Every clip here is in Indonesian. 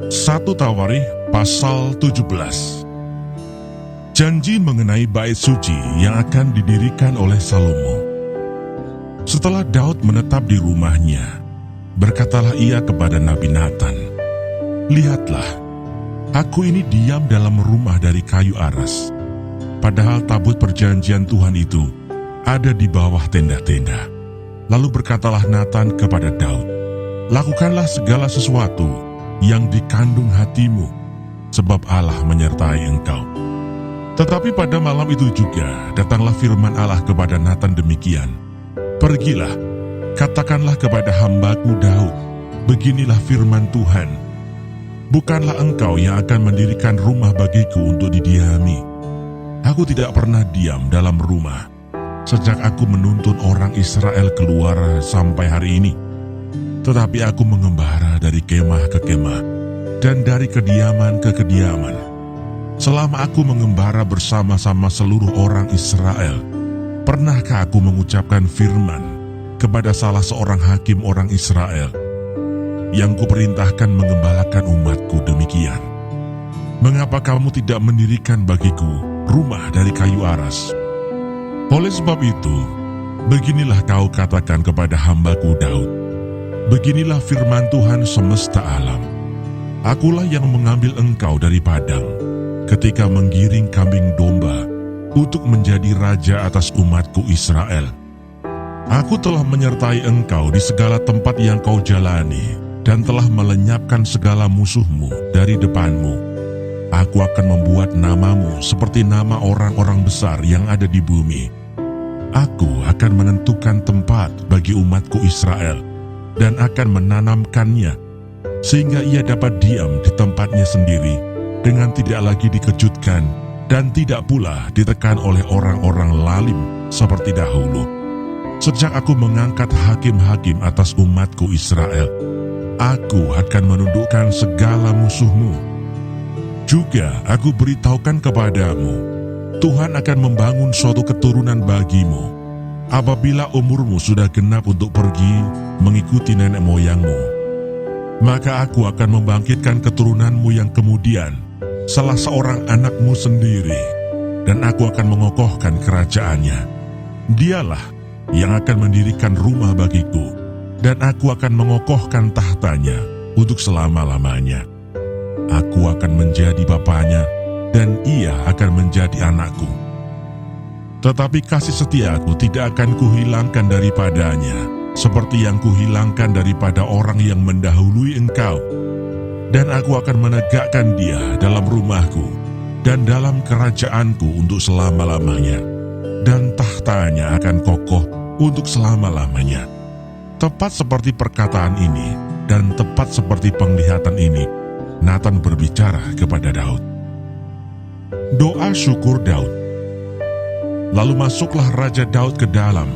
1 Tawarikh pasal 17. Janji mengenai bait suci yang akan didirikan oleh Salomo. Setelah Daud menetap di rumahnya, berkatalah ia kepada Nabi Natan, "Lihatlah, aku ini diam dalam rumah dari kayu aras, padahal tabut perjanjian Tuhan itu ada di bawah tenda-tenda." Lalu berkatalah Natan kepada Daud, "Lakukanlah segala sesuatu yang dikandung hatimu, sebab Allah menyertai engkau." Tetapi pada malam itu juga datanglah firman Allah kepada Natan demikian, "Pergilah, katakanlah kepada hambaku Daud, beginilah firman Tuhan, bukanlah engkau yang akan mendirikan rumah bagiku untuk didiami. Aku tidak pernah diam dalam rumah sejak aku menuntun orang Israel keluar sampai hari ini. Tetapi aku mengembara dari kemah ke kemah dan dari kediaman ke kediaman. Selama aku mengembara bersama-sama seluruh orang Israel, pernahkah aku mengucapkan firman kepada salah seorang hakim orang Israel yang kuperintahkan mengembalakan umatku demikian? Mengapa kamu tidak mendirikan bagiku rumah dari kayu aras? Oleh sebab itu, beginilah kau katakan kepada hambaku Daud, beginilah firman Tuhan semesta alam. Akulah yang mengambil engkau dari padang ketika menggiring kambing domba untuk menjadi raja atas umatku Israel. Aku telah menyertai engkau di segala tempat yang kau jalani dan telah melenyapkan segala musuhmu dari depanmu. Aku akan membuat namamu seperti nama orang-orang besar yang ada di bumi. Aku akan menentukan tempat bagi umatku Israel dan akan menanamkannya, sehingga ia dapat diam di tempatnya sendiri dengan tidak lagi dikejutkan dan tidak pula ditekan oleh orang-orang lalim seperti dahulu. Sejak aku mengangkat hakim-hakim atas umatku Israel, aku akan menundukkan segala musuhmu. Juga aku beritahukan kepadamu, Tuhan akan membangun suatu keturunan bagimu apabila umurmu sudah genap untuk pergi mengikuti nenek moyangmu. Maka aku akan membangkitkan keturunanmu yang kemudian, salah seorang anakmu sendiri, dan aku akan mengokohkan kerajaannya. Dialah yang akan mendirikan rumah bagiku, dan aku akan mengokohkan tahtanya untuk selama-lamanya. Aku akan menjadi bapaknya, dan ia akan menjadi anakku. Tetapi kasih setiaku tidak akan kuhilangkan daripadanya, seperti yang kuhilangkan daripada orang yang mendahului engkau. Dan aku akan menegakkan dia dalam rumahku dan dalam kerajaanku untuk selama-lamanya, dan tahtanya akan kokoh untuk selama-lamanya." Tepat seperti perkataan ini dan tepat seperti penglihatan ini, Natan berbicara kepada Daud. Doa syukur Daud. Lalu masuklah Raja Daud ke dalam.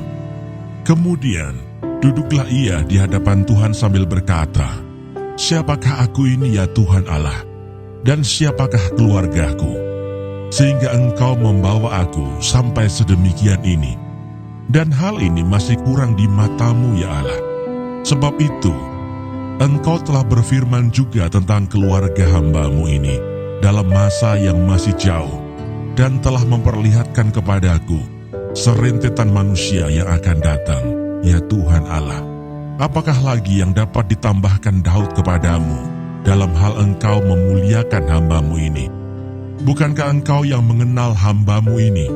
Kemudian duduklah ia di hadapan Tuhan sambil berkata, "Siapakah aku ini ya Tuhan Allah, dan siapakah keluargaku, sehingga engkau membawa aku sampai sedemikian ini, dan hal ini masih kurang di matamu ya Allah. Sebab itu, engkau telah berfirman juga tentang keluarga hambamu ini dalam masa yang masih jauh, dan telah memperlihatkan kepadaku serentetan manusia yang akan datang, ya Tuhan Allah. Apakah lagi yang dapat ditambahkan Daud kepadamu dalam hal engkau memuliakan hambamu ini? Bukankah engkau yang mengenal hambamu ini,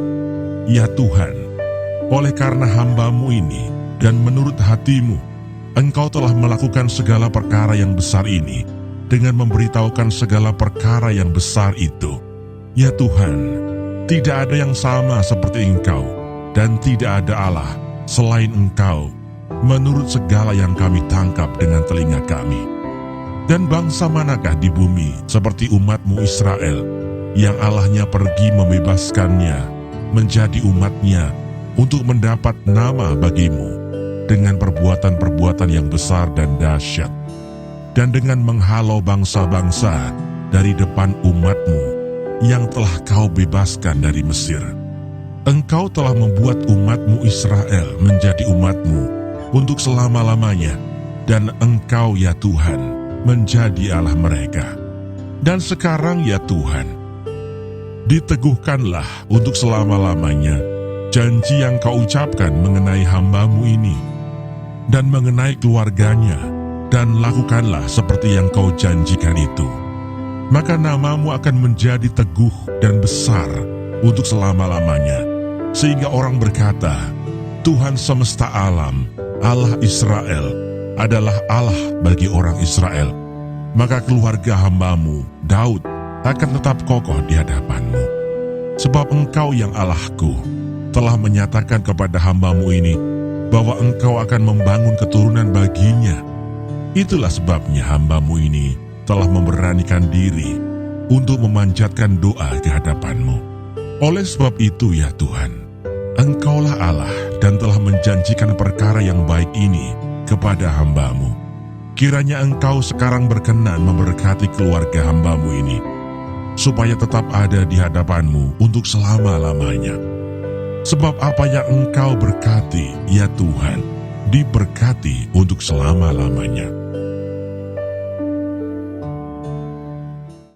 ya Tuhan? Oleh karena hambamu ini dan menurut hatimu, engkau telah melakukan segala perkara yang besar ini dengan memberitahukan segala perkara yang besar itu. Ya Tuhan, tidak ada yang sama seperti engkau, dan tidak ada Allah selain engkau, menurut segala yang kami tangkap dengan telinga kami. Dan bangsa manakah di bumi seperti umatmu Israel, yang Allahnya pergi membebaskannya menjadi umatnya untuk mendapat nama bagimu dengan perbuatan-perbuatan yang besar dan dahsyat, dan dengan menghalau bangsa-bangsa dari depan umatmu yang telah kau bebaskan dari Mesir. Engkau telah membuat umatmu Israel menjadi umatmu untuk selama-lamanya, dan engkau ya Tuhan menjadi Allah mereka. Dan sekarang ya Tuhan, diteguhkanlah untuk selama-lamanya janji yang kau ucapkan mengenai hamba-Mu ini dan mengenai keluarganya, dan lakukanlah seperti yang kau janjikan itu. Maka nama-Mu akan menjadi teguh dan besar untuk selama-lamanya, sehingga orang berkata, Tuhan semesta alam, Allah Israel, adalah Allah bagi orang Israel. Maka keluarga hamba-Mu, Daud, akan tetap kokoh di hadapan-Mu. Sebab Engkau yang Allahku telah menyatakan kepada hamba-Mu ini bahwa Engkau akan membangun keturunan baginya. Itulah sebabnya hamba-Mu ini telah memberanikan diri untuk memanjatkan doa ke hadapan-Mu. Oleh sebab itu ya Tuhan, Engkaulah Allah dan telah menjanjikan perkara yang baik ini kepada hamba-Mu. Kiranya Engkau sekarang berkenan memberkati keluarga hamba-Mu ini, supaya tetap ada di hadapan-Mu untuk selama-lamanya. Sebab apa yang Engkau berkati, ya Tuhan, diberkati untuk selama-lamanya.